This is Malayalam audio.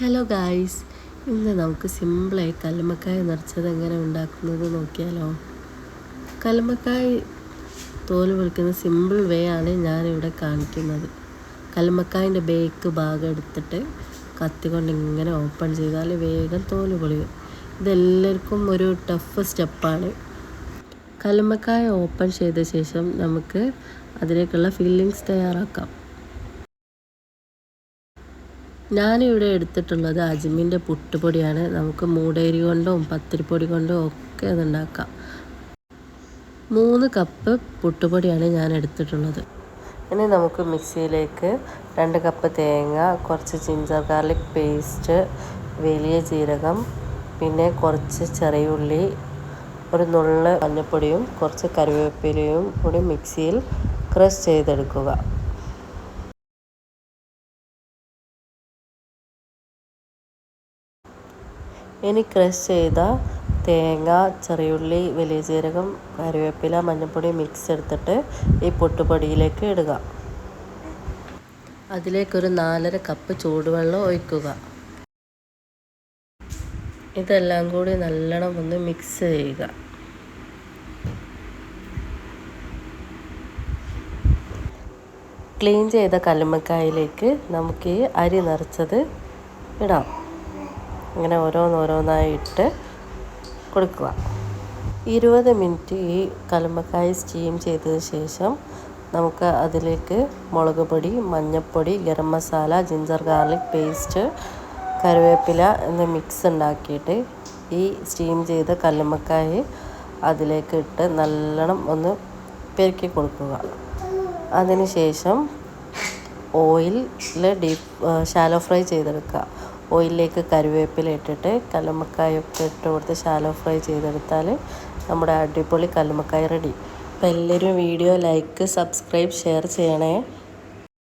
ഹലോ ഗായ്സ്, ഇന്ന് നമുക്ക് സിമ്പിളായി കല്ലുമ്മക്കായ നിറച്ചത് എങ്ങനെ ഉണ്ടാക്കുന്നത് നോക്കിയാലോ. കല്ലുമ്മക്കായ തോല് പൊളിക്കുന്ന സിമ്പിൾ വേ ആണ് ഞാനിവിടെ കാണിക്കുന്നത്. കല്ലുമ്മക്കായൻ്റെ ബേക്ക് ഭാഗം എടുത്തിട്ട് കത്തി കൊണ്ട് ഇങ്ങനെ ഓപ്പൺ ചെയ്താൽ വേഗം തോല് പൊളിയും. ഇതെല്ലാവർക്കും ഒരു ടഫ് സ്റ്റെപ്പാണ്. കല്ലുമ്മക്കായ ഓപ്പൺ ചെയ്ത ശേഷം നമുക്ക് അതിലേക്കുള്ള ഫില്ലിങ്സ് തയ്യാറാക്കാം. ഞാനിവിടെ എടുത്തിട്ടുള്ളത് അജ്മിൻ്റെ പുട്ടുപൊടിയാണ്. നമുക്ക് മൂടേരി കൊണ്ടും പത്തിരിപ്പൊടി കൊണ്ടും ഒക്കെ അതുണ്ടാക്കാം. 3 കപ്പ് പുട്ടുപൊടിയാണ് ഞാൻ എടുത്തിട്ടുള്ളത്. ഇനി നമുക്ക് മിക്സിയിലേക്ക് 2 കപ്പ് തേങ്ങ, കുറച്ച് ജിഞ്ചർ ഗാർലിക് പേസ്റ്റ്, വലിയ ജീരകം, പിന്നെ കുറച്ച് ചെറിയ ഉള്ളി, ഒരു നുള്ള് മഞ്ഞൾപ്പൊടിയും കുറച്ച് കറിവേപ്പിലയും കൂടി മിക്സിയിൽ ക്രഷ് ചെയ്തെടുക്കുക. ഇനി ക്രഷ് ചെയ്ത തേങ്ങ, ചെറിയുള്ളി, വലിയ ജീരകം, കറിവേപ്പില, മഞ്ഞൾപ്പൊടി മിക്സ് എടുത്തിട്ട് ഈ പുട്ടുപൊടിയിലേക്ക് ഇടുക. അതിലേക്കൊരു 4.5 കപ്പ് ചൂടുവെള്ളം ഒഴിക്കുക. ഇതെല്ലാം കൂടി നല്ലോണം ഒന്ന് മിക്സ് ചെയ്യുക. ക്ലീൻ ചെയ്ത കല്ലുമ്മക്കായയിലേക്ക് നമുക്ക് ഈ അരി നിറച്ചത് ഇടാം. ഇങ്ങനെ ഓരോന്നോരോന്നായി ഇട്ട് കൊടുക്കുക. 20 മിനിറ്റ് ഈ കല്ലുമ്മക്കായ സ്റ്റീം ചെയ്തതിന് ശേഷം നമുക്ക് അതിലേക്ക് മുളക് പൊടി, മഞ്ഞൾപ്പൊടി, garam masala, ginger garlic paste, കറിവേപ്പില എന്ന മിക്സ് ഉണ്ടാക്കിയിട്ട് ഈ സ്റ്റീം ചെയ്ത കല്ലുമ്മക്കായ അതിലേക്ക് ഇട്ട് നല്ലോണം ഒന്ന് പെരുക്കി കൊടുക്കുക. അതിനുശേഷം ഓയിലിൽ ഷാലോ ഫ്രൈ ചെയ്തെടുക്കുക. ഓയിലിലേക്ക് കറിവേപ്പില ഇട്ടിട്ട് കല്ലുമ്മക്കായൊക്കെ ഇട്ട് കൊടുത്ത് ഷാലോ ഫ്രൈ ചെയ്തെടുത്താൽ നമ്മുടെ അടിപൊളി കല്ലുമ്മക്കായ റെഡി. അപ്പോൾ എല്ലാവരും വീഡിയോ ലൈക്ക്, സബ്സ്ക്രൈബ്, ഷെയർ ചെയ്യണേ.